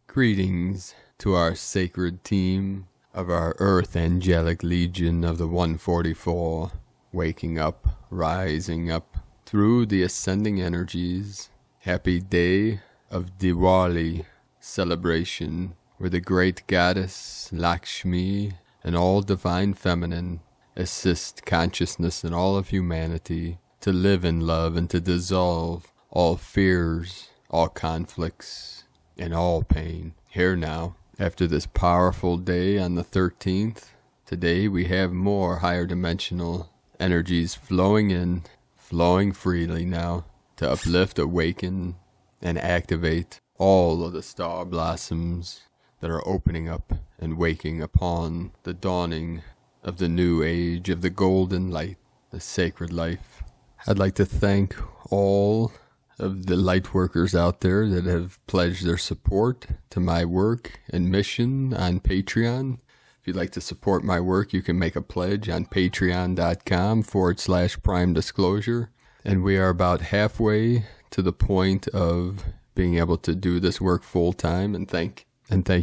Greetings to our sacred team of our Earth Angelic Legion of the 144, waking up, rising up through the ascending energies. Happy day of Diwali celebration, where the great goddess Lakshmi and all divine feminine assist consciousness and all of humanity to live in love and to dissolve all fears, all conflicts, and all pain. Here now, after this powerful day on the 13th, today we have more higher dimensional energies flowing in, flowing freely now to uplift, awaken, and activate all of the star blossoms that are opening up and waking upon the dawning of the new age of the golden light, the sacred life. I'd like to thank all of the light workers out there that have pledged their support to my work and mission on Patreon. If you'd like to support my work, you can make a pledge on patreon.com/prime disclosure. And we are about halfway to the point of being able to do this work full time. And thank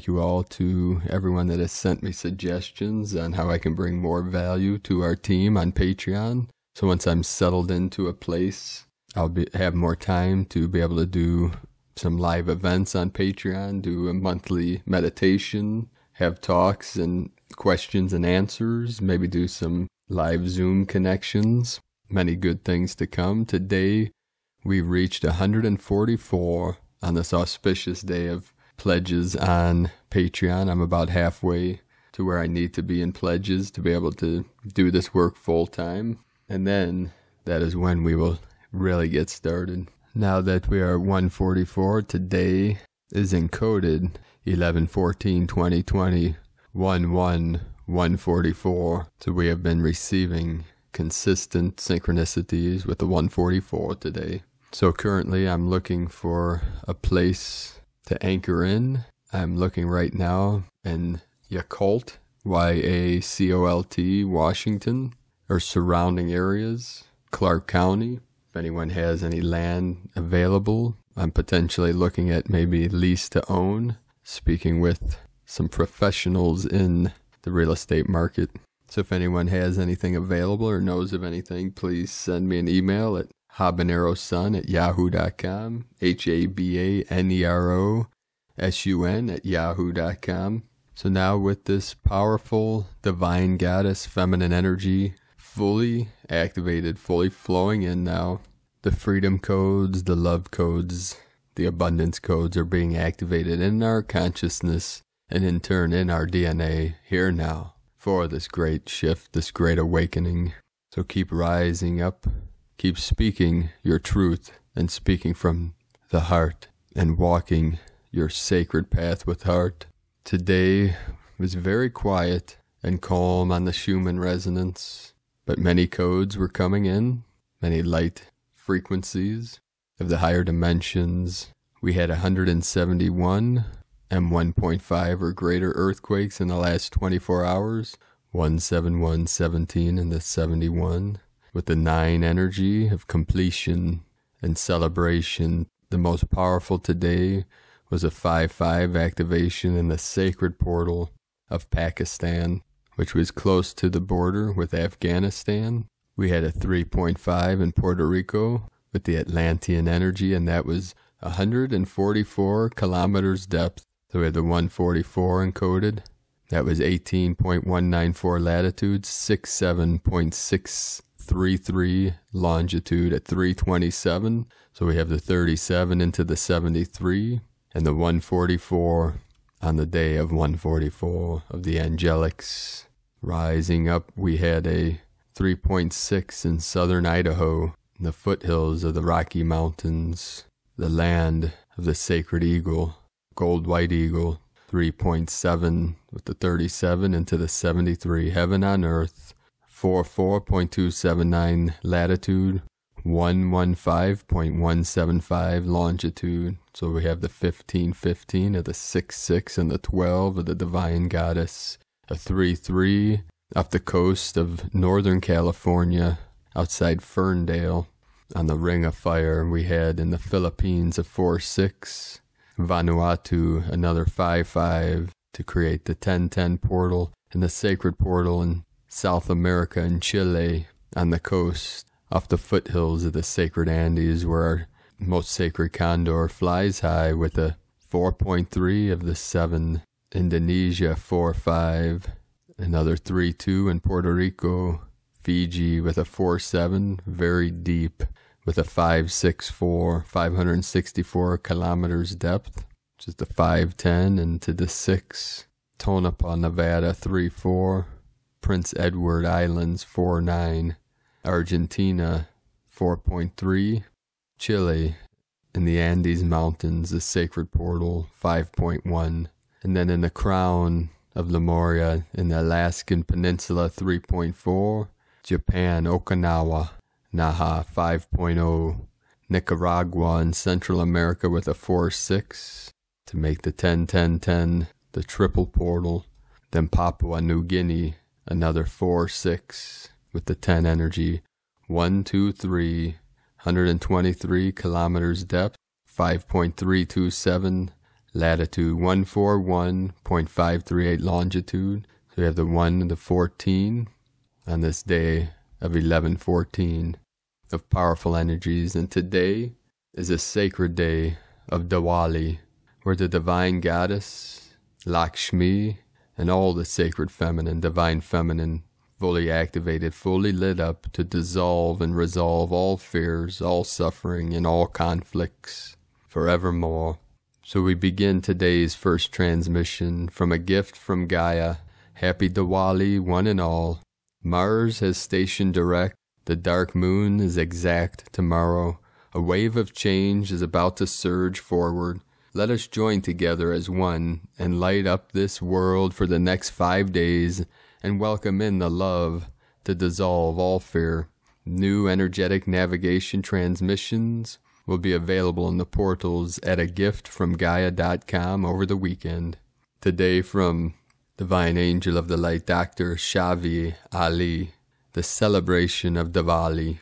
you all to everyone that has sent me suggestions on how I can bring more value to our team on Patreon. So once I'm settled into a place, I'll have more time to be able to do some live events on Patreon, do a monthly meditation, have talks and questions and answers, maybe do some live Zoom connections. Many good things to come. Today, we've reached 144 on this auspicious day of pledges on Patreon. I'm about halfway to where I need to be in pledges to be able to do this work full time. And then that is when we will really get started. Now that we are 144, today is encoded 11/14/2020, 11144. So we have been receiving consistent synchronicities with the 144 today. So currently I'm looking for a place to anchor in. I'm looking right now in Yacolt, Yacolt, Washington, or surrounding areas, Clark County. If anyone has any land available, I'm potentially looking at maybe lease to own, speaking with some professionals in the real estate market. So if anyone has anything available or knows of anything, please send me an email at habanerosun@yahoo.com, habanerosun@yahoo.com. So now with this powerful divine goddess feminine energy fully activated, fully flowing in now, the freedom codes, the love codes, the abundance codes are being activated in our consciousness and in turn in our DNA here now for this great shift, this great awakening. So keep rising up, keep speaking your truth and speaking from the heart and walking your sacred path with heart. Today was very quiet and calm on the Schumann resonance. But many codes were coming in, many light frequencies of the higher dimensions. We had 171 M1.5 or greater earthquakes in the last 24 hours, 17117 and the 71, with the 9 energy of completion and celebration. The most powerful today was a 5-5 activation in the sacred portal of Pakistan, which was close to the border with Afghanistan. We had a 3.5 in Puerto Rico with the Atlantean energy, and that was 144 kilometers depth. So we had the 144 encoded. That was 18.194 latitude, 67.633 longitude at 327. So we have the 37 into the 73 and the 144 on the day of 144 of the angelics. Rising up, we had a 3.6 in southern Idaho, in the foothills of the Rocky Mountains, the land of the sacred eagle, gold white eagle, 3.7 with the 37 into the 73, heaven on earth, 44.279 latitude, 115.175 longitude. So we have the 1515 of the 66 and the 12 of the divine goddess, a 3-3 off the coast of Northern California, outside Ferndale, on the Ring of Fire. We had in the Philippines a 4-6 Vanuatu, another 5-5 to create the 10-10 portal, and the sacred portal in South America and Chile on the coast, off the foothills of the sacred Andes, where our most sacred condor flies high with a 4.3 of the 7. Indonesia 4-5, another 3-2 in Puerto Rico. Fiji with a 4-7, very deep, with a 5-6-4, 564 kilometers depth, which is the 5-10 into the 6. Tonopah, Nevada 3-4. Prince Edward Islands 4-9. Argentina 4.3. Chile in the Andes Mountains, the sacred portal 5.1. And then in the crown of Lemuria in the Alaskan Peninsula 3.4. Japan, Okinawa, Naha 5.0. Nicaragua in Central America with a 4-6 to make the 10-10-10, the triple portal. Then Papua New Guinea, another 4-6 with the 10 energy. 123, 123 kilometers depth, 5.327 latitude, 141.538 longitude. So we have the 1 to 14 on this day of 11/14 of powerful energies. And today is a sacred day of Diwali, where the divine goddess, Lakshmi, and all the sacred feminine, divine feminine, fully activated, fully lit up to dissolve and resolve all fears, all suffering, and all conflicts forevermore. So we begin today's first transmission from a gift from Gaia. Happy Diwali, one and all. Mars has stationed direct. The dark moon is exact tomorrow. A wave of change is about to surge forward. Let us join together as one and light up this world for the next 5 days and welcome in the love to dissolve all fear. New energetic navigation transmissions will be available in the portals at agiftfromgaia.com over the weekend. Today from Divine Angel of the Light, Dr. Shavi Ali, the celebration of Diwali.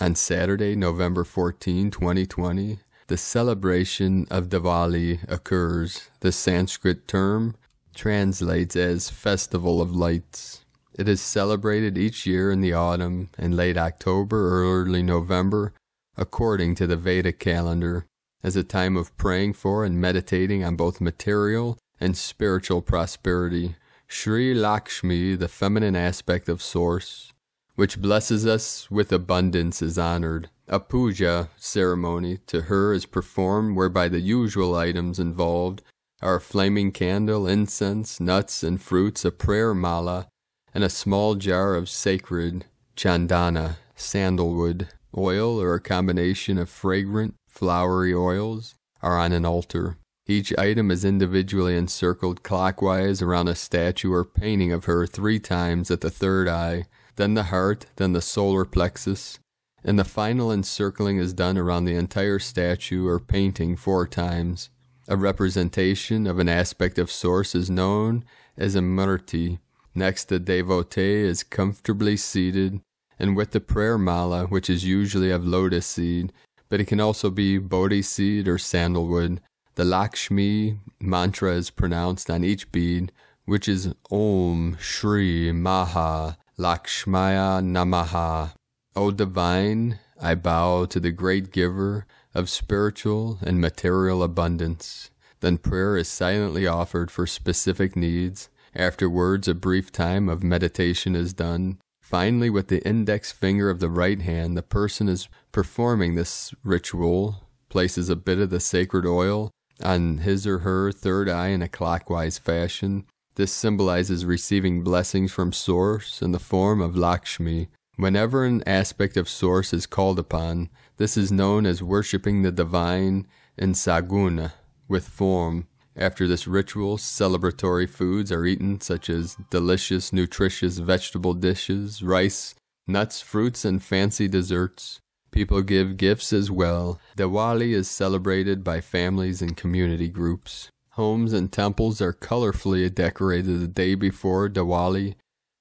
On Saturday, November 14, 2020, the celebration of Diwali occurs. The Sanskrit term translates as Festival of Lights. It is celebrated each year in the autumn and late October or early November, according to the Vedic calendar, as a time of praying for and meditating on both material and spiritual prosperity. Sri Lakshmi, the feminine aspect of Source, which blesses us with abundance, is honored. A puja ceremony to her is performed, whereby the usual items involved are a flaming candle, incense, nuts and fruits, a prayer mala, and a small jar of sacred chandana, sandalwood, oil or a combination of fragrant, flowery oils are on an altar. Each item is individually encircled clockwise around a statue or painting of her 3 times at the third eye, then the heart, then the solar plexus, and the final encircling is done around the entire statue or painting 4 times. A representation of an aspect of Source is known as a murti. Next, the devotee is comfortably seated, and with the prayer mala, which is usually of lotus seed, but it can also be bodhi seed or sandalwood. The Lakshmi Mantra is pronounced on each bead, which is Om Shri Maha Lakshmaya Namaha. O Divine, I bow to the great giver of spiritual and material abundance. Then prayer is silently offered for specific needs. Afterwards, a brief time of meditation is done. Finally, with the index finger of the right hand, the person is performing this ritual, places a bit of the sacred oil on his or her third eye in a clockwise fashion. This symbolizes receiving blessings from Source in the form of Lakshmi. Whenever an aspect of Source is called upon, this is known as worshipping the divine in saguna, with form. After this ritual, celebratory foods are eaten, such as delicious, nutritious vegetable dishes, rice, nuts, fruits, and fancy desserts. People give gifts as well. Diwali is celebrated by families and community groups. Homes and temples are colorfully decorated the day before Diwali,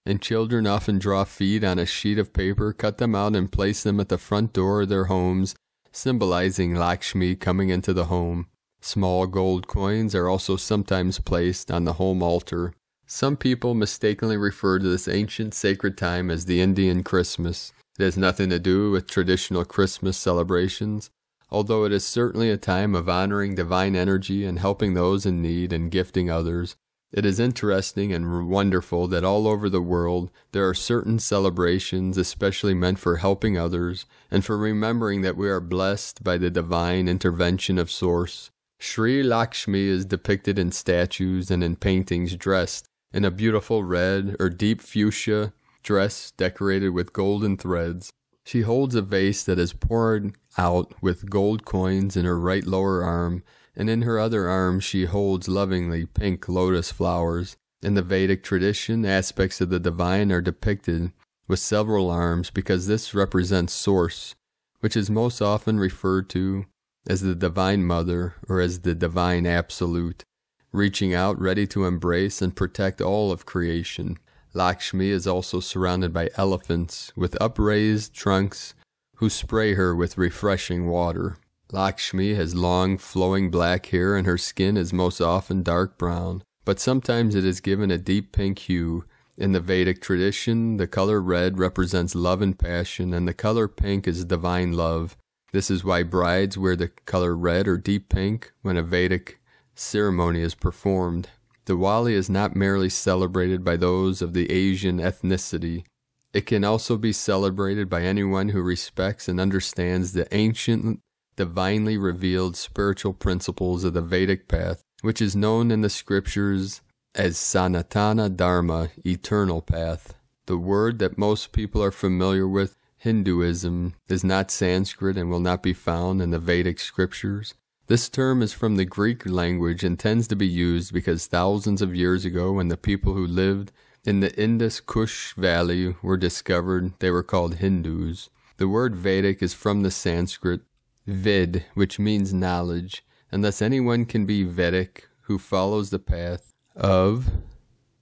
and children often draw feet on a sheet of paper, cut them out, and place them at the front door of their homes, symbolizing Lakshmi coming into the home. Small gold coins are also sometimes placed on the home altar. Some people mistakenly refer to this ancient sacred time as the Indian Christmas. It has nothing to do with traditional Christmas celebrations, although it is certainly a time of honoring divine energy and helping those in need and gifting others. It is interesting and wonderful that all over the world there are certain celebrations especially meant for helping others and for remembering that we are blessed by the divine intervention of Source. Sri Lakshmi is depicted in statues and in paintings dressed in a beautiful red or deep fuchsia dress decorated with golden threads. She holds a vase that is poured out with gold coins in her right lower arm, and in her other arm she holds lovingly pink lotus flowers. In the Vedic tradition, aspects of the divine are depicted with several arms because this represents Source, which is most often referred to as the Divine Mother or as the Divine Absolute, reaching out ready to embrace and protect all of creation. Lakshmi is also surrounded by elephants with upraised trunks who spray her with refreshing water. Lakshmi has long flowing black hair and her skin is most often dark brown, but sometimes it is given a deep pink hue. In the Vedic tradition, the color red represents love and passion, and the color pink is divine love. This is why brides wear the color red or deep pink when a Vedic ceremony is performed. Diwali is not merely celebrated by those of the Asian ethnicity. It can also be celebrated by anyone who respects and understands the ancient, divinely revealed spiritual principles of the Vedic path, which is known in the scriptures as Sanatana Dharma, eternal path. The word that most people are familiar with, Hinduism, is not Sanskrit and will not be found in the Vedic scriptures. This term is from the Greek language and tends to be used because thousands of years ago when the people who lived in the Indus-Kush Valley were discovered, they were called Hindus. The word Vedic is from the Sanskrit Ved, which means knowledge, and thus anyone can be Vedic who follows the path of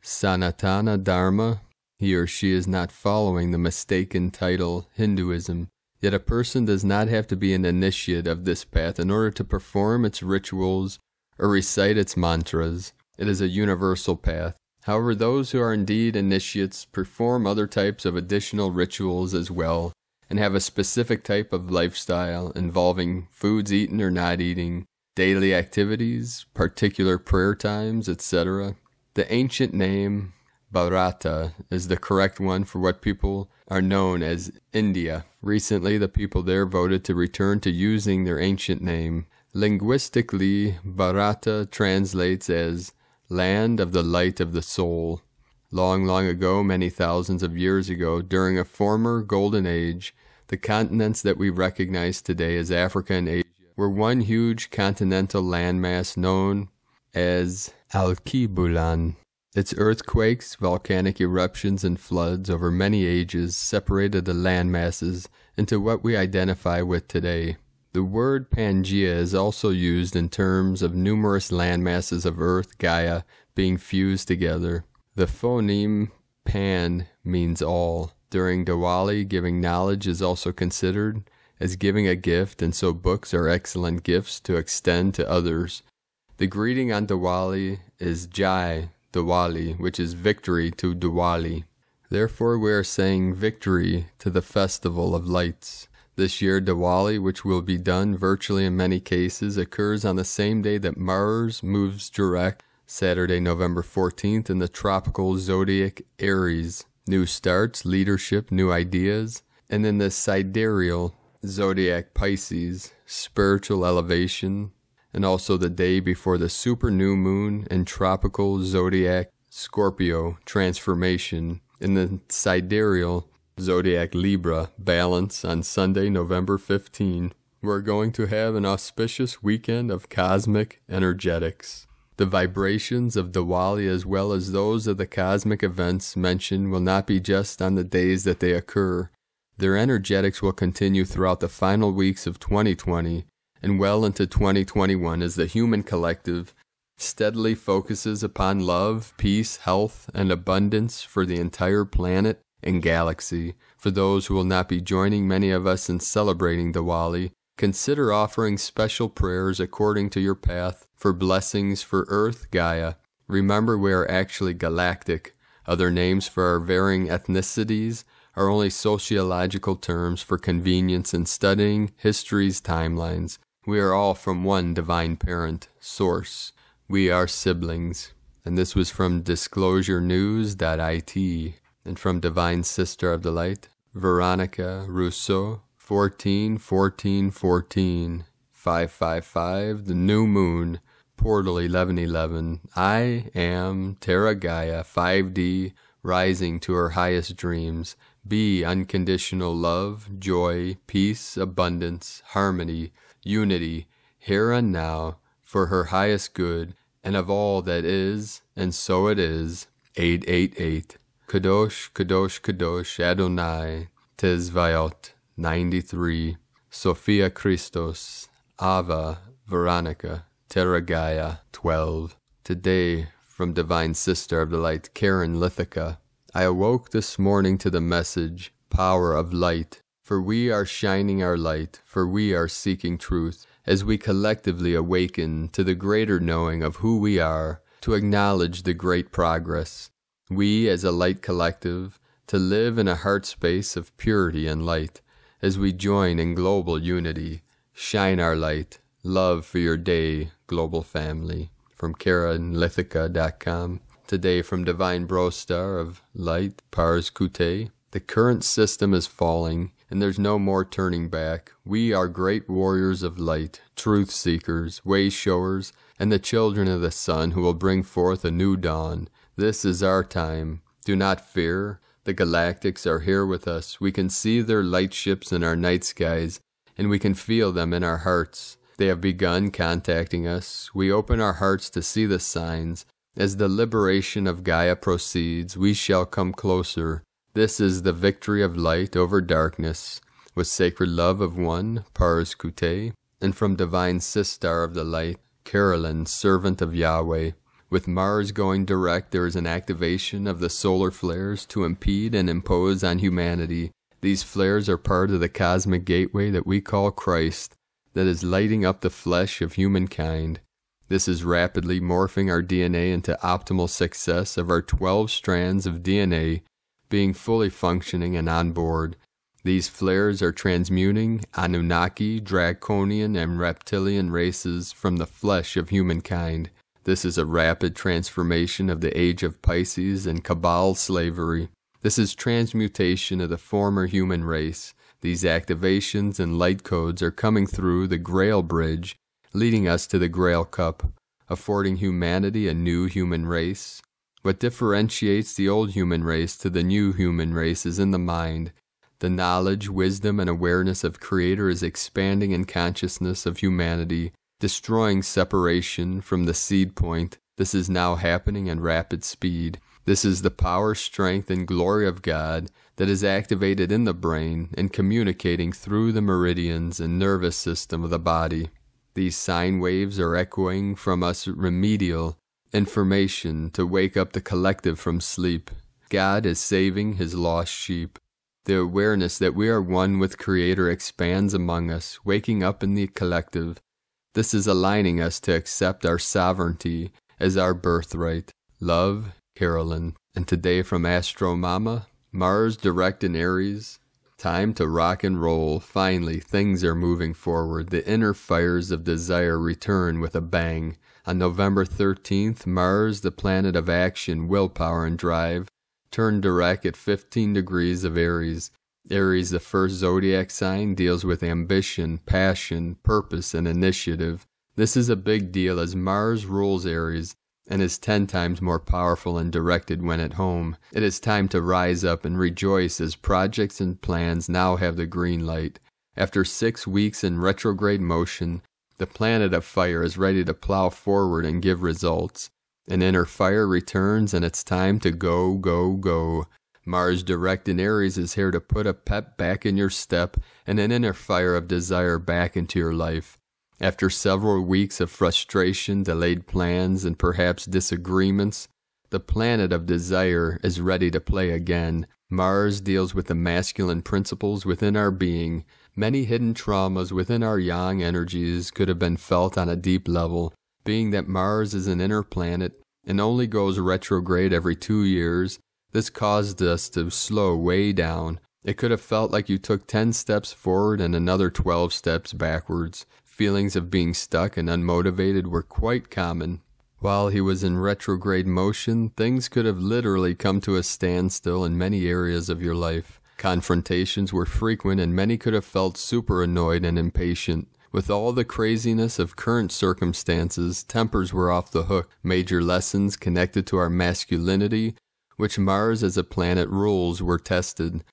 Sanatana Dharma. He or she is not following the mistaken title Hinduism. Yet a person does not have to be an initiate of this path in order to perform its rituals or recite its mantras. It is a universal path. However, those who are indeed initiates perform other types of additional rituals as well, and have a specific type of lifestyle involving foods eaten or not eating, daily activities, particular prayer times, etc. The ancient name Bharata is the correct one for what people are known as India. Recently, the people there voted to return to using their ancient name. Linguistically, Bharata translates as land of the light of the soul. Long, long ago, many thousands of years ago, during a former golden age, the continents that we recognize today as Africa and Asia were one huge continental landmass known as Alkebulan. Its earthquakes, volcanic eruptions, and floods over many ages separated the landmasses into what we identify with today. The word Pangaea is also used in terms of numerous landmasses of Earth, Gaia, being fused together. The phoneme Pan means all. During Diwali, giving knowledge is also considered as giving a gift, and so books are excellent gifts to extend to others. The greeting on Diwali is Jai Diwali, which is victory to Diwali. Therefore, we are saying victory to the festival of lights. This year, Diwali, which will be done virtually in many cases, occurs on the same day that Mars moves direct, Saturday, November 14th, in the tropical zodiac Aries. New starts, leadership, new ideas. And in the sidereal zodiac Pisces, spiritual elevation. And also the day before the super new moon and tropical zodiac Scorpio, transformation. In the sidereal zodiac Libra, balance, on Sunday, November 15. We're going to have an auspicious weekend of cosmic energetics. The vibrations of Diwali as well as those of the cosmic events mentioned will not be just on the days that they occur. Their energetics will continue throughout the final weeks of 2020 and well into 2021 as the human collective steadily focuses upon love, peace, health, and abundance for the entire planet and galaxy. For those who will not be joining many of us in celebrating Diwali, Consider offering special prayers according to your path for blessings for Earth, Gaia. Remember, we are actually galactic. Other names for our varying ethnicities are only sociological terms for convenience in studying history's timelines. We are all from one divine parent, source. We are siblings. And this was from disclosurenews.it. And from Divine Sister of the Light, Veronica Rousseau, 14-14-14, 555, the new moon, portal 1111. I am Terra Gaia, 5D, rising to her highest dreams. Be unconditional love, joy, peace, abundance, harmony, unity, here and now, for her highest good, and of all that is, and so it is. 888. Kadosh, Kadosh, Kadosh, Adonai, Tezvayot, 93. Sophia Christos, Ava, Veronica, Terra Gaia, 12. Today, from Divine Sister of the Light, Karen Lithica, I awoke this morning to the message, power of light, for we are shining our light, for we are seeking truth, as we collectively awaken to the greater knowing of who we are, to acknowledge the great progress. We, as a light collective, to live in a heart space of purity and light, as we join in global unity, shine our light, love for your day, global family. From KarenLithica.com. Today from Divine Brostar of Light, Pars Kute. The current system is falling, and there's no more turning back. We are great warriors of light, truth seekers, way showers, and the children of the sun who will bring forth a new dawn. This is our time. Do not fear. The galactics are here with us. We can see their light ships in our night skies, and we can feel them in our hearts. They have begun contacting us. We open our hearts to see the signs. As the liberation of Gaia proceeds, we shall come closer. This is the victory of light over darkness. With sacred love of one, Pars Kute, and from Divine Sister of the Light, Carolyn, servant of Yahweh. With Mars going direct, there is an activation of the solar flares to impede and impose on humanity. These flares are part of the cosmic gateway that we call Christ, that is lighting up the flesh of humankind. This is rapidly morphing our DNA into optimal success of our 12 strands of DNA being fully functioning and on board. These flares are transmuting Anunnaki, Draconian, and Reptilian races from the flesh of humankind. This is a rapid transformation of the age of Pisces and Cabal slavery. This is transmutation of the former human race. These activations and light codes are coming through the Grail Bridge, leading us to the Grail Cup, affording humanity a new human race. What differentiates the old human race to the new human race is in the mind. The knowledge, wisdom, and awareness of Creator is expanding in consciousness of humanity, destroying separation from the seed point. This is now happening in rapid speed. This is the power, strength, and glory of God that is activated in the brain and communicating through the meridians and nervous system of the body. These sine waves are echoing from us remedial information to wake up the collective from sleep. God is saving his lost sheep. The awareness that we are one with Creator expands among us, waking up in the collective. This is aligning us to accept our sovereignty as our birthright. Love, Carolyn. And today from Astro Mama, Mars direct in Aries. Time to rock and roll. Finally, things are moving forward. The inner fires of desire return with a bang. On November 13th, Mars, the planet of action, willpower, and drive, turned direct at 15 degrees of Aries. Aries, the first zodiac sign, deals with ambition, passion, purpose, and initiative. This is a big deal as Mars rules Aries and is 10 times more powerful and directed when at home. It is time to rise up and rejoice as projects and plans now have the green light. After 6 weeks in retrograde motion, the planet of fire is ready to plow forward and give results. An inner fire returns and it's time to go, go, go. Mars direct in Aries is here to put a pep back in your step and an inner fire of desire back into your life. After several weeks of frustration, delayed plans, and perhaps disagreements, the planet of desire is ready to play again. Mars deals with the masculine principles within our being. Many hidden traumas within our yang energies could have been felt on a deep level, being that Mars is an inner planet and only goes retrograde every 2 years. This caused us to slow way down. It could have felt like you took 10 steps forward and another 12 steps backwards. Feelings of being stuck and unmotivated were quite common. While he was in retrograde motion, things could have literally come to a standstill in many areas of your life. Confrontations were frequent and many could have felt super annoyed and impatient. With all the craziness of current circumstances, tempers were off the hook. Major lessons connected to our masculinity, which Mars as a planet rules, were tested.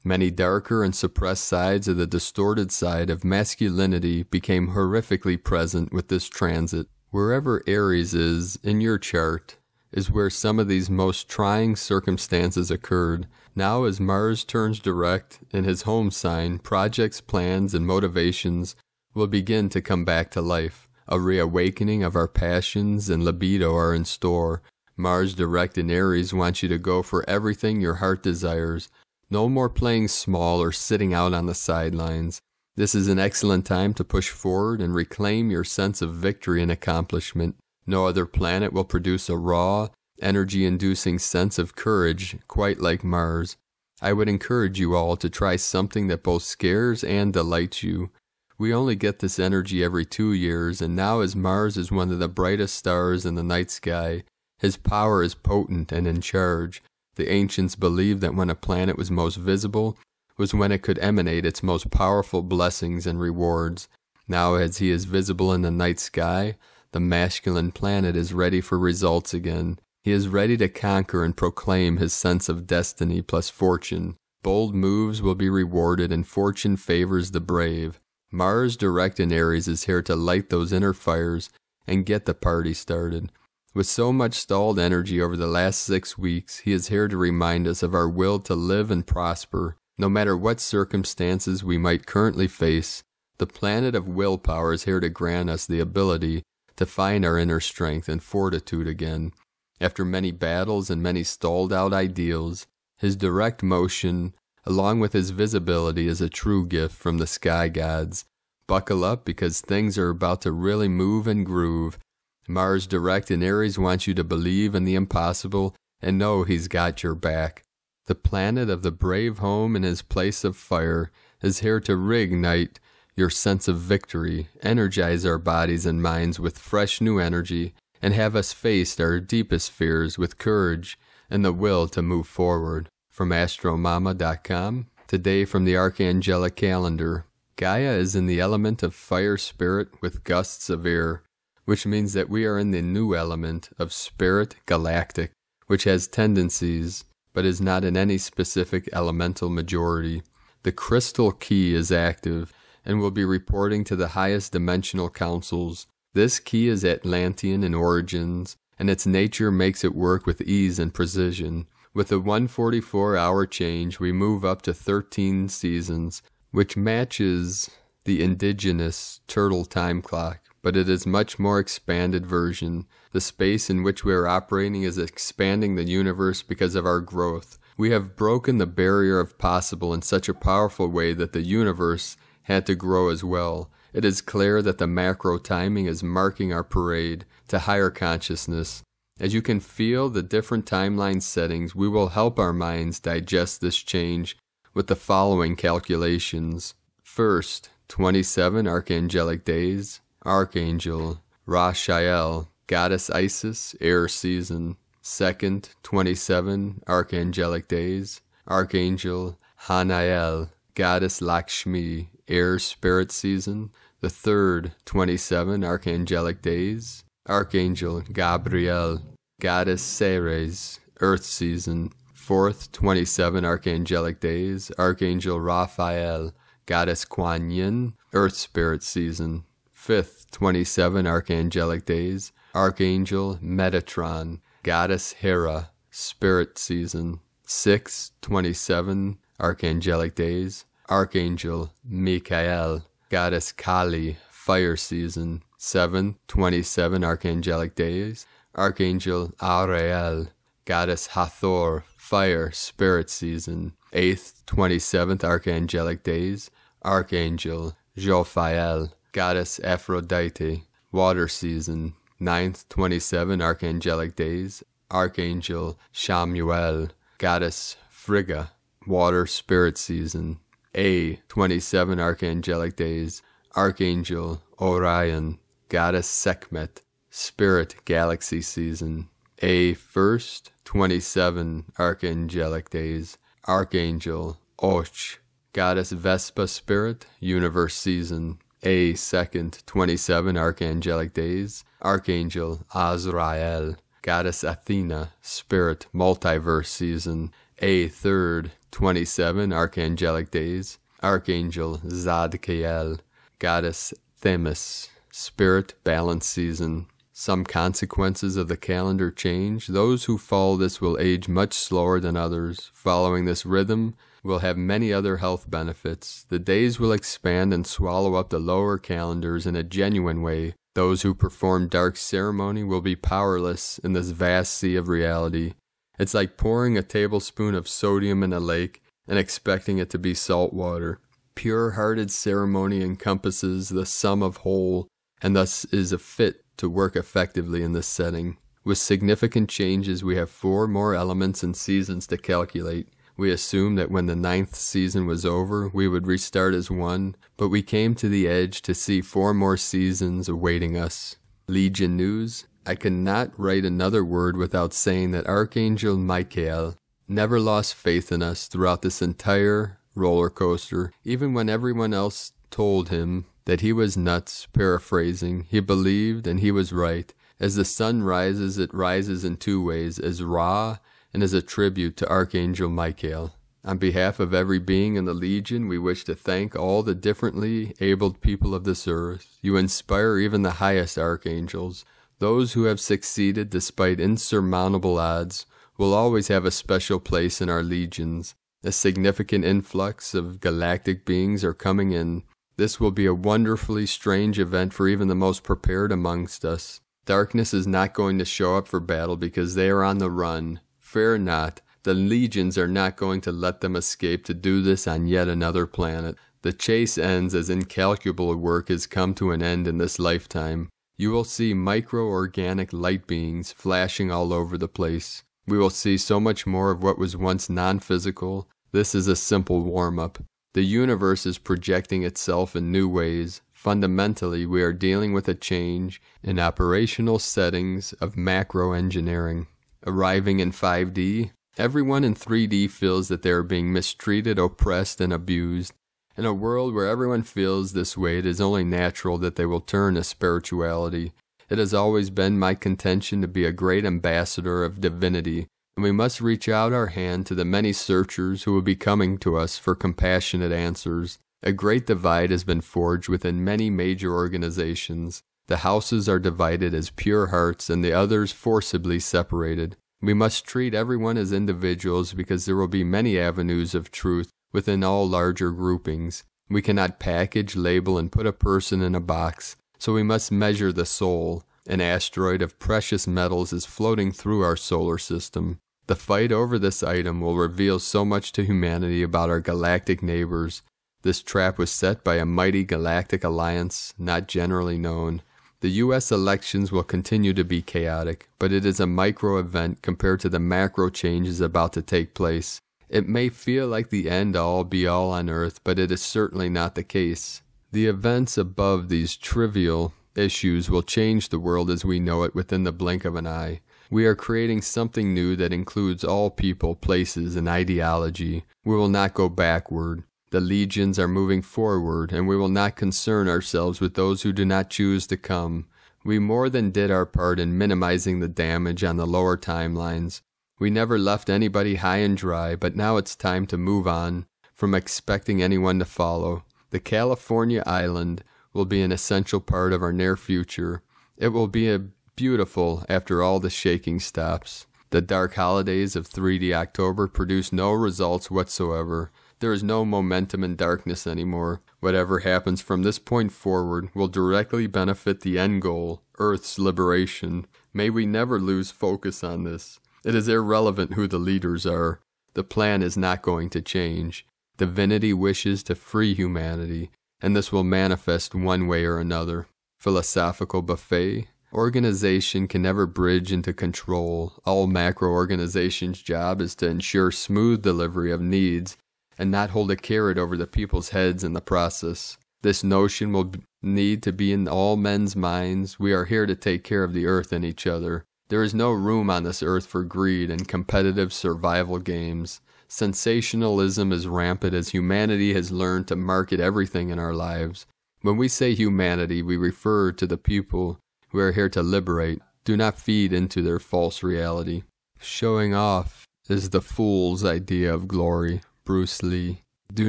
Many darker and suppressed sides of the distorted side of masculinity became horrifically present with this transit. Wherever Aries is in your chart is where some of these most trying circumstances occurred. Now as Mars turns direct in his home sign, projects, plans, and motivations will begin to come back to life. A reawakening of our passions and libido are in store. Mars direct in Aries wants you to go for everything your heart desires. No more playing small or sitting out on the sidelines. This is an excellent time to push forward and reclaim your sense of victory and accomplishment. No other planet will produce a raw, energy-inducing sense of courage quite like Mars. I would encourage you all to try something that both scares and delights you. We only get this energy every 2 years, and now as Mars is one of the brightest stars in the night sky, his power is potent and in charge. The ancients believed that when a planet was most visible was when it could emanate its most powerful blessings and rewards. Now as he is visible in the night sky, the masculine planet is ready for results again. He is ready to conquer and proclaim his sense of destiny plus fortune. Bold moves will be rewarded and fortune favors the brave. Mars direct in Aries is here to light those inner fires and get the party started. With so much stalled energy over the last 6 weeks, he is here to remind us of our will to live and prosper. No matter what circumstances we might currently face, the planet of willpower is here to grant us the ability to find our inner strength and fortitude again. After many battles and many stalled out ideals, his direct motion, along with his visibility, is a true gift from the sky gods. Buckle up because things are about to really move and groove. Mars direct in Aries wants you to believe in the impossible and know he's got your back. The planet of the brave home in his place of fire is here to reignite your sense of victory, energize our bodies and minds with fresh new energy, and have us face our deepest fears with courage and the will to move forward. From astromama.com, today from the Archangelic Calendar, Gaia is in the element of fire spirit with gusts of air, which means that we are in the new element of spirit galactic, which has tendencies but is not in any specific elemental majority. The crystal key is active and will be reporting to the highest dimensional councils. This key is Atlantean in origins, and its nature makes it work with ease and precision. With the 144-hour change, we move up to 13 seasons, which matches the indigenous turtle time clock, but it is a much more expanded version. The space in which we are operating is expanding the universe because of our growth. We have broken the barrier of possible in such a powerful way that the universe had to grow as well. It is clear that the macro timing is marking our parade to higher consciousness. As you can feel the different timeline settings, we will help our minds digest this change with the following calculations. First, 27 archangelic days. Archangel Raphael, Goddess Isis, air season. Second, 27 archangelic days. Archangel Hanael, Goddess Lakshmi, air spirit season. The third, 27 archangelic days. Archangel Gabriel, Goddess Ceres, earth season. Fourth, 27 archangelic days. Archangel Raphael, Goddess Kuan Yin, earth spirit season. Fifth, 27 archangelic days. Archangel Metatron, Goddess Hera, spirit season. Sixth, 27 archangelic days. Archangel Michael, Goddess Kali, fire season. Seventh, 27 archangelic days. Archangel Ariel, Goddess Hathor, fire, spirit season. Eighth, 27th archangelic days. Archangel Jophiel, Goddess Aphrodite, water season. 9th, 27 archangelic days, Archangel Shamuel, Goddess Frigga, water spirit season. 27 archangelic days, Archangel Orion, Goddess Sekhmet, spirit galaxy season. 1st, 27 archangelic days, Archangel Och, Goddess Vespa spirit, universe season. 2nd, 27 archangelic days, Archangel Azrael, Goddess Athena, spirit multiverse season. 3rd, 27 archangelic days, Archangel Zadkiel, Goddess Themis, spirit balance season. Some consequences of the calendar change. Those who follow this will age much slower than others. Following this rhythm will have many other health benefits. The days will expand and swallow up the lower calendars in a genuine way. Those who perform dark ceremony will be powerless in this vast sea of reality. It's like pouring a tablespoon of sodium in a lake and expecting it to be salt water. Pure-hearted ceremony encompasses the sum of whole, and thus is a fit to work effectively in this setting. With significant changes, we have 4 more elements and seasons to calculate. We assumed that when the 9th season was over, we would restart as one, but we came to the edge to see 4 more seasons awaiting us. Legion news. I cannot write another word without saying that Archangel Michael never lost faith in us throughout this entire roller coaster, even when everyone else told him that he was nuts. Paraphrasing, he believed and he was right. As the sun rises, it rises in 2 ways, as Ra and as a tribute to Archangel Michael. On behalf of every being in the Legion, we wish to thank all the differently abled people of this earth. You inspire even the highest archangels. Those who have succeeded despite insurmountable odds will always have a special place in our legions. A significant influx of galactic beings are coming in. This will be a wonderfully strange event for even the most prepared amongst us. Darkness is not going to show up for battle because they are on the run. Fear not. The legions are not going to let them escape to do this on yet another planet. The chase ends as incalculable work has come to an end in this lifetime. You will see micro-organic light beings flashing all over the place. We will see so much more of what was once non-physical. This is a simple warm-up. The universe is projecting itself in new ways. Fundamentally, we are dealing with a change in operational settings of macro-engineering. Arriving in 5D, everyone in 3D feels that they are being mistreated, oppressed, and abused. In a world where everyone feels this way, it is only natural that they will turn to spirituality. It has always been my contention to be a great ambassador of divinity, and we must reach out our hand to the many searchers who will be coming to us for compassionate answers. A great divide has been forged within many major organizations. The houses are divided as pure hearts and the others forcibly separated. We must treat everyone as individuals because there will be many avenues of truth within all larger groupings. We cannot package, label, and put a person in a box, so we must measure the soul. An asteroid of precious metals is floating through our solar system. The fight over this item will reveal so much to humanity about our galactic neighbors. This trap was set by a mighty galactic alliance, not generally known. The U.S. elections will continue to be chaotic, but it is a micro event compared to the macro changes about to take place. It may feel like the end-all be-all on Earth, but it is certainly not the case. The events above these trivial issues will change the world as we know it within the blink of an eye. We are creating something new that includes all people, places, and ideology. We will not go backward. The legions are moving forward, and we will not concern ourselves with those who do not choose to come. We more than did our part in minimizing the damage on the lower timelines. We never left anybody high and dry, but now it's time to move on from expecting anyone to follow. The California island will be an essential part of our near future. It will be beautiful after all the shaking stops. The dark holidays of 3D October produce no results whatsoever. There is no momentum in darkness anymore. Whatever happens from this point forward will directly benefit the end goal, Earth's liberation. May we never lose focus on this. It is irrelevant who the leaders are. The plan is not going to change. Divinity wishes to free humanity, and this will manifest one way or another. Philosophical buffet. Organization can never bridge into control. All macro-organization's job is to ensure smooth delivery of needs and not hold a carrot over the people's heads in the process. This notion will need to be in all men's minds. We are here to take care of the earth and each other. There is no room on this earth for greed and competitive survival games. Sensationalism is rampant as humanity has learned to market everything in our lives. When we say humanity, we refer to the people who are here to liberate. Do not feed into their false reality. Showing off is the fool's idea of glory. Bruce Lee. Do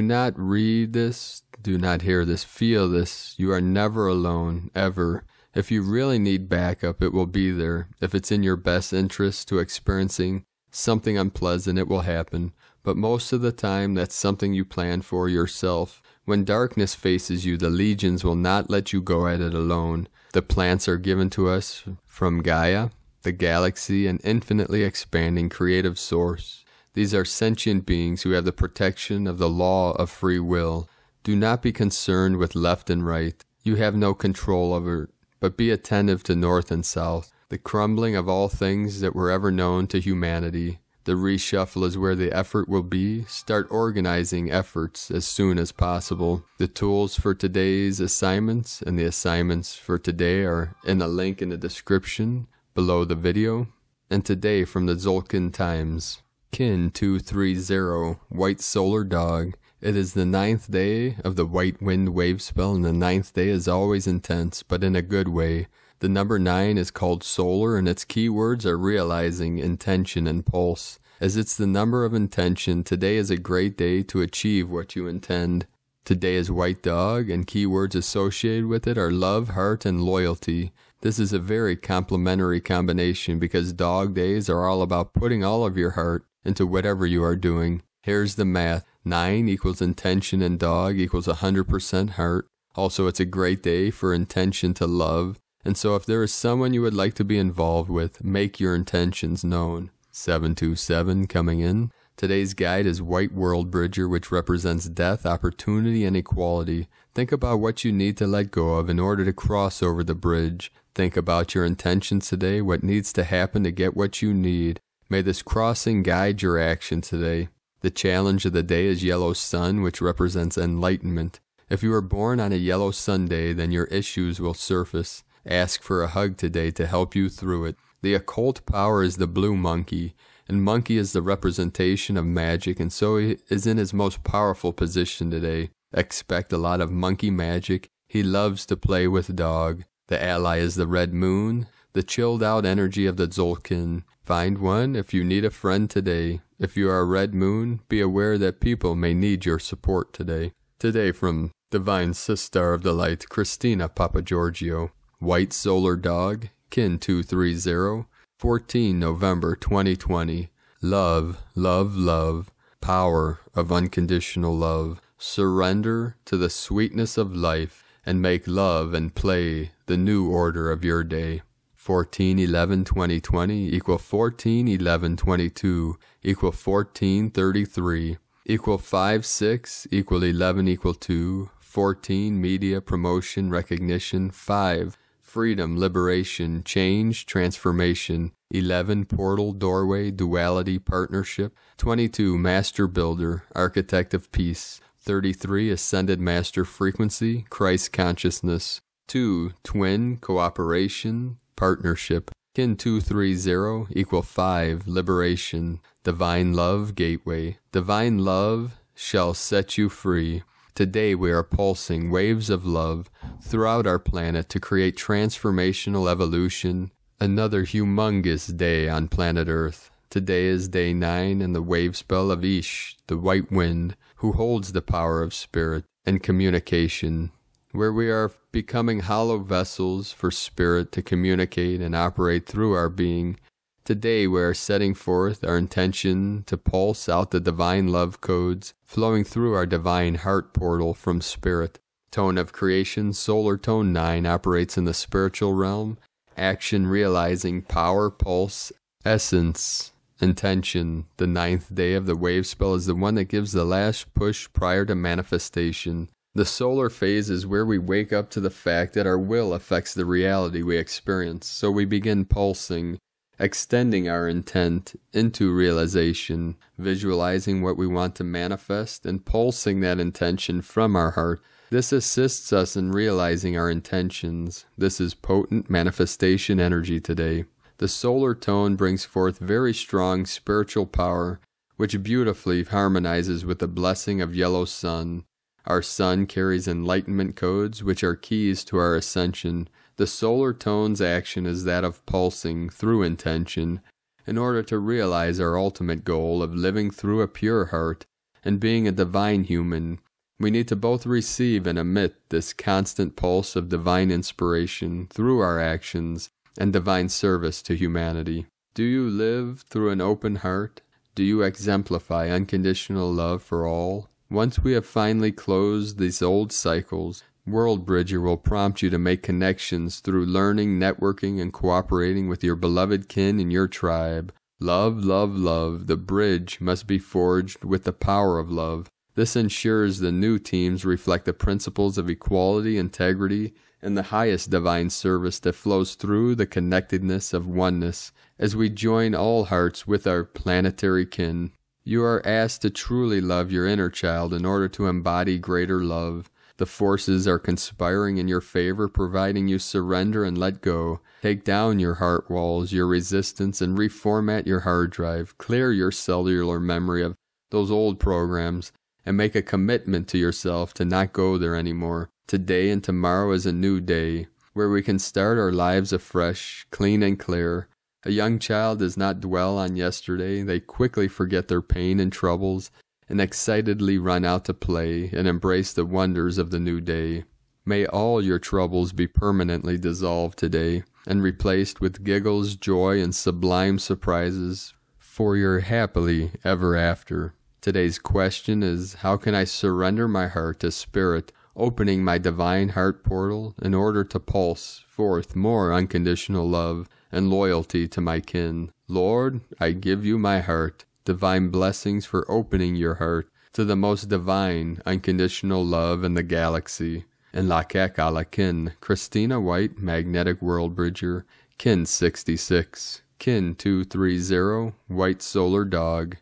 not read this, do not hear this, feel this. You are never alone, ever. If you really need backup, it will be there. If it's in your best interest to experiencing something unpleasant, it will happen. But most of the time, that's something you plan for yourself. When darkness faces you, the legions will not let you go at it alone. The plants are given to us from Gaia, the galaxy, an infinitely expanding creative source. These are sentient beings who have the protection of the law of free will. Do not be concerned with left and right. You have no control over it, but be attentive to north and south. The crumbling of all things that were ever known to humanity. The reshuffle is where the effort will be. Start organizing efforts as soon as possible. The tools for today's assignments and the assignments for today are in a link in the description below the video. And today from the Tzolk'in Times. Kin 230, White Solar Dog. It is the 9th day of the White Wind Wave spell, and the 9th day is always intense, but in a good way. The number 9 is called solar, and its keywords are realizing, intention, and pulse. As it's the number of intention, today is a great day to achieve what you intend. Today is White Dog, and keywords associated with it are love, heart, and loyalty. This is a very complementary combination because dog days are all about putting all of your heart into whatever you are doing. Here's the math. 9 equals intention and dog equals 100% heart. Also, it's a great day for intention to love. And so if there is someone you would like to be involved with, make your intentions known. 727 coming in. Today's guide is White World Bridger, which represents death, opportunity, and equality. Think about what you need to let go of in order to cross over the bridge. Think about your intentions today, what needs to happen to get what you need. May this crossing guide your action today. The challenge of the day is Yellow Sun, which represents enlightenment. If you were born on a yellow Sunday, then your issues will surface. Ask for a hug today to help you through it. The occult power is the blue monkey, and monkey is the representation of magic, and so he is in his most powerful position today. Expect a lot of monkey magic. He loves to play with dog. The ally is the red moon, the chilled out energy of the Tzolk'in. Find one if you need a friend today. If you are a red moon, be aware that people may need your support today. Today from Divine Sister of the Light, Christina Papagiorgio. White Solar Dog, Kin 230, 14 November 2020. Love, love, love. Power of unconditional love. Surrender to the sweetness of life and make love and play the new order of your day. 14/11/2020 equal 14/11/22 equal 14/33 equal 5/6 equal 11 equal 2 14 media promotion recognition 5 freedom liberation change transformation 11 portal doorway duality partnership 22 master builder architect of peace 33 ascended master frequency Christ consciousness 2 twin cooperation partnership. Kin 230 equal 5 liberation. Divine love gateway. Divine love shall set you free. Today we are pulsing waves of love throughout our planet to create transformational evolution. Another humongous day on planet Earth. Today is day 9 in the wave spell of Ish, the white wind, who holds the power of spirit and communication, where we are becoming hollow vessels for spirit to communicate and operate through our being. Today we are setting forth our intention to pulse out the divine love codes flowing through our divine heart portal from spirit. Tone of creation, solar tone 9 operates in the spiritual realm. Action realizing power, pulse, essence, Intention, the 9th day of the wave spell, is the one that gives the last push prior to manifestation. The solar phase is where we wake up to the fact that our will affects the reality we experience, so we begin pulsing, extending our intent into realization, visualizing what we want to manifest, and pulsing that intention from our heart. This assists us in realizing our intentions. This is potent manifestation energy today. The solar tone brings forth very strong spiritual power, which beautifully harmonizes with the blessing of yellow sun. Our sun carries enlightenment codes, which are keys to our ascension. The solar tone's action is that of pulsing through intention in order to realize our ultimate goal of living through a pure heart and being a divine human. We need to both receive and emit this constant pulse of divine inspiration through our actions and divine service to humanity. Do you live through an open heart? Do you exemplify unconditional love for all? Once we have finally closed these old cycles, World Bridger will prompt you to make connections through learning, networking, and cooperating with your beloved kin in your tribe. Love, love, love. The bridge must be forged with the power of love. This ensures the new teams reflect the principles of equality, integrity, and the highest divine service that flows through the connectedness of oneness as we join all hearts with our planetary kin. You are asked to truly love your inner child in order to embody greater love. The forces are conspiring in your favor, providing you surrender and let go. Take down your heart walls, your resistance, and reformat your hard drive. Clear your cellular memory of those old programs and make a commitment to yourself to not go there anymore. Today and tomorrow is a new day where we can start our lives afresh, clean and clear. A young child does not dwell on yesterday. They quickly forget their pain and troubles and excitedly run out to play and embrace the wonders of the new day. May all your troubles be permanently dissolved today and replaced with giggles, joy, and sublime surprises for your happily ever after. Today's question is, how can I surrender my heart to Spirit, opening my divine heart portal in order to pulse forth more unconditional love and loyalty to my kin? Lord, I give you my heart. Divine blessings for opening your heart to the most divine, unconditional love in the galaxy. And Lakek ala kin, Christina White, Magnetic World Bridger, kin 66, kin 230, White Solar Dog.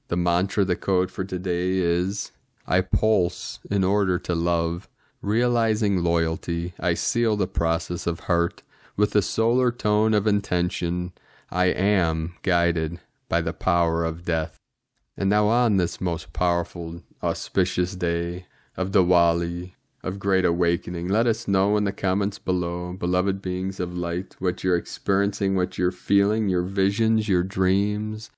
The mantra, the code for today is, I pulse in order to love. Realizing loyalty, I seal the process of heart with the solar tone of intention. I am guided by the power of death. And now on this most powerful, auspicious day of Diwali, of Great Awakening, let us know in the comments below, beloved beings of light, what you're experiencing, what you're feeling, your visions, your dreams,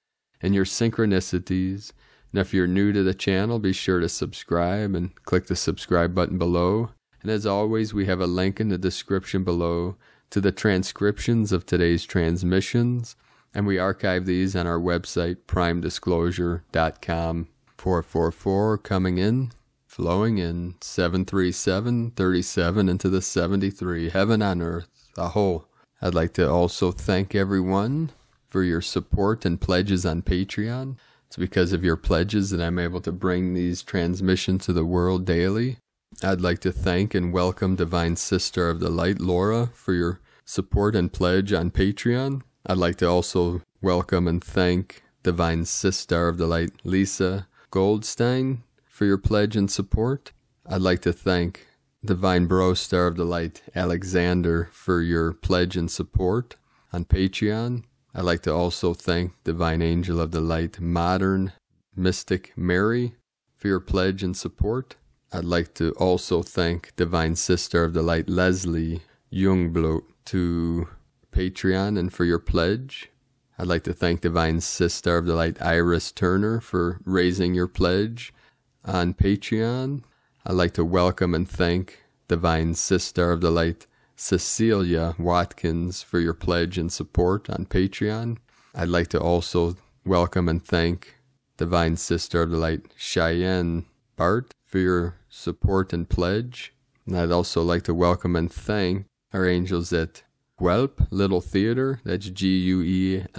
and your synchronicities. And if you're new to the channel, be sure to subscribe and click the subscribe button below. And as always, we have a link in the description below to the transcriptions of today's transmissions, and we archive these on our website, primedisclosure.com. 444 coming in, flowing in, 737, into the 73, heaven on earth, aho. I'd like to also thank everyone for your support and pledges on Patreon. It's because of your pledges that I'm able to bring these transmissions to the world daily. I'd like to thank and welcome Divine Sister of the Light, Laura, for your support and pledge on Patreon. I'd like to also welcome and thank Divine Sister of the Light, Lisa Goldstein, for your pledge and support. I'd like to thank Divine Bro Star of the Light, Alexander, for your pledge and support on Patreon. I'd like to also thank Divine Angel of the Light, Modern Mystic Mary, for your pledge and support. I'd like to also thank Divine Sister of the Light, Leslie Youngbloat, to Patreon and for your pledge. I'd like to thank Divine Sister of the Light, Iris Turner, for raising your pledge on Patreon. I'd like to welcome and thank Divine Sister of the Light, Cecilia Watkins, for your pledge and support on Patreon. I'd like to also welcome and thank Divine Sister of the Light, Cheyenne Bart, for your support and pledge. And I'd also like to welcome and thank our angels at Guelph Little Theater, that's Guelph,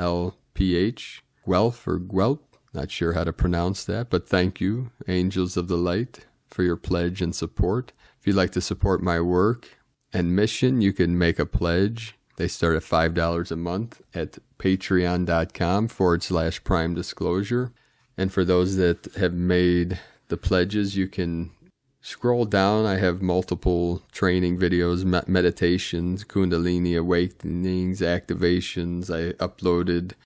Guelph or Guelp, not sure how to pronounce that, but thank you, Angels of the Light, for your pledge and support. If you'd like to support my work and mission, you can make a pledge. They start at $5 a month at patreon.com/prime disclosure. And for those that have made the pledges, you can scroll down. I have multiple training videos, meditations, Kundalini awakenings, activations. I uploaded a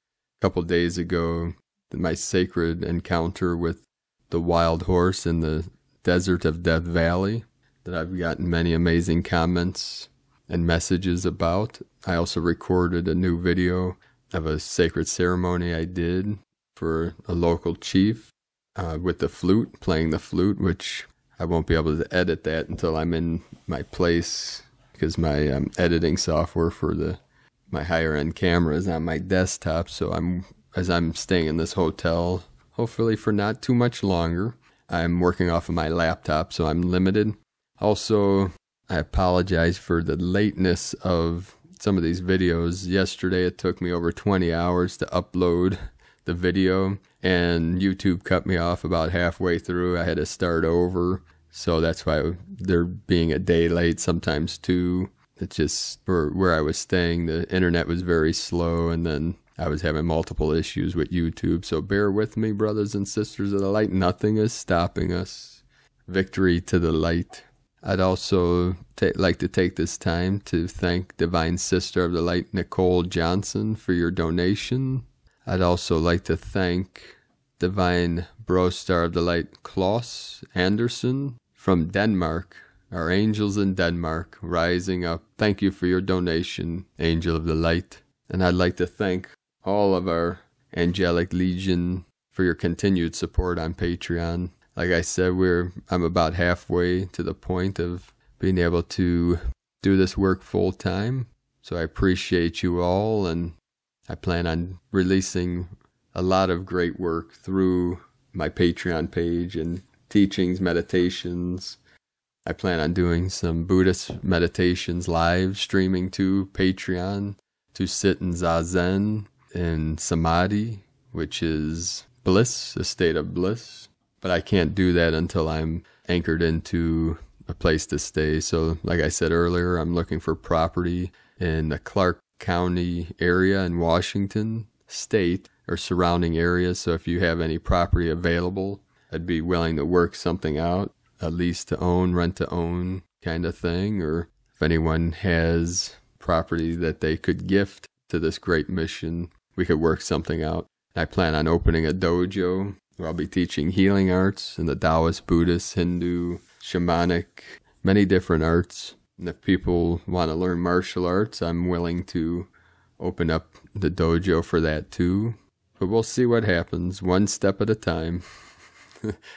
couple days ago my sacred encounter with the wild horse in the desert of Death Valley that I've gotten many amazing comments and messages about. I also recorded a new video of a sacred ceremony I did for a local chief with the flute, playing the flute, which I won't be able to edit that until I'm in my place, because my editing software for my higher end camera is on my desktop. So as I'm staying in this hotel, hopefully for not too much longer, I'm working off of my laptop, so I'm limited. Also, I apologize for the lateness of some of these videos. Yesterday it took me over 20 hours to upload the video, and YouTube cut me off about halfway through. I had to start over, so that's why they're being a day late, sometimes two. It's just for where I was staying, the internet was very slow, and then I was having multiple issues with YouTube. So bear with me, brothers and sisters of the light. Nothing is stopping us. Victory to the light. I'd also like to take this time to thank Divine Sister of the Light, Nicole Johnson, for your donation. I'd also like to thank Divine Bro Star of the Light, Klaus Anderson from Denmark. Our angels in Denmark, rising up. Thank you for your donation, Angel of the Light. And I'd like to thank all of our Angelic Legion for your continued support on Patreon. Like I said, I'm about halfway to the point of being able to do this work full time. So I appreciate you all, and I plan on releasing a lot of great work through my Patreon page and teachings, meditations. I plan on doing some Buddhist meditations live streaming to Patreon to sit in Zazen and Samadhi, which is bliss, a state of bliss. But I can't do that until I'm anchored into a place to stay. So like I said earlier, I'm looking for property in the Clark County area in Washington State or surrounding areas. So if you have any property available, I'd be willing to work something out, a lease to own, rent to own kind of thing. Or if anyone has property that they could gift to this great mission, we could work something out. I plan on opening a dojo where I'll be teaching healing arts and the Taoist, Buddhist, Hindu, shamanic, many different arts. And if people want to learn martial arts, I'm willing to open up the dojo for that too. But we'll see what happens, one step at a time.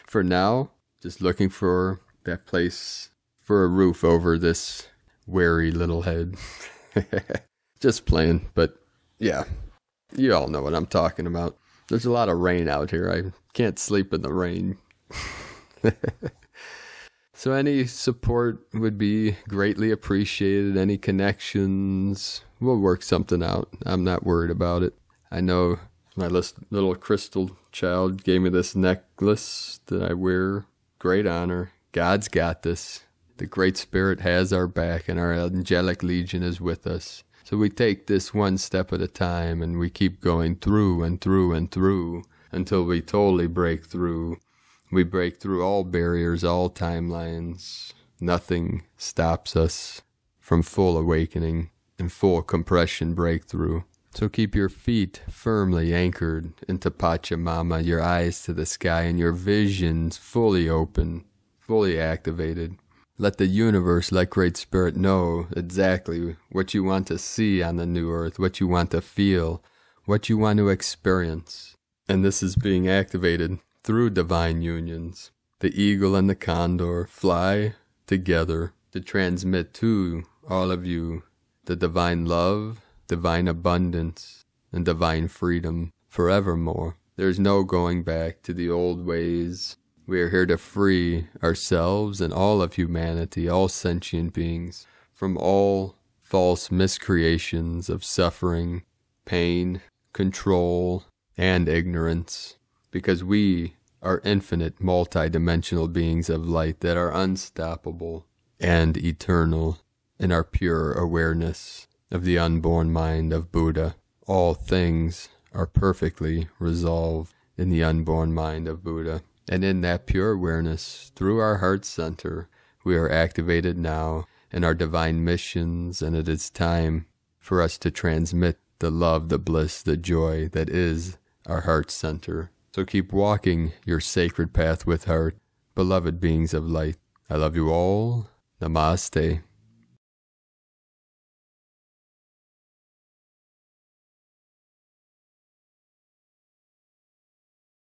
For now, just looking for that place for a roof over this wary little head. Just playing, but yeah, you all know what I'm talking about. There's a lot of rain out here. I can't sleep in the rain. So any support would be greatly appreciated. Any connections, we'll work something out. I'm not worried about it. I know my little crystal child gave me this necklace that I wear. Great honor. God's got this. The Great Spirit has our back, and our Angelic Legion is with us. So we take this one step at a time, and we keep going through and through and through until we totally break through. We break through all barriers, all timelines. Nothing stops us from full awakening and full compression breakthrough. So keep your feet firmly anchored into Pachamama, your eyes to the sky, and your visions fully open, fully activated. Let the universe, let Great Spirit know exactly what you want to see on the new earth, what you want to feel, what you want to experience. And this is being activated through divine unions. The eagle and the condor fly together to transmit to all of you the divine love, divine abundance, and divine freedom forevermore. There's no going back to the old ways. We are here to free ourselves and all of humanity, all sentient beings, from all false miscreations of suffering, pain, control, and ignorance, because we are infinite, multi-dimensional beings of light that are unstoppable and eternal in our pure awareness of the unborn mind of Buddha. All things are perfectly resolved in the unborn mind of Buddha. And in that pure awareness, through our heart center, we are activated now in our divine missions, and it is time for us to transmit the love, the bliss, the joy that is our heart center. So keep walking your sacred path with heart, beloved beings of light. I love you all. Namaste.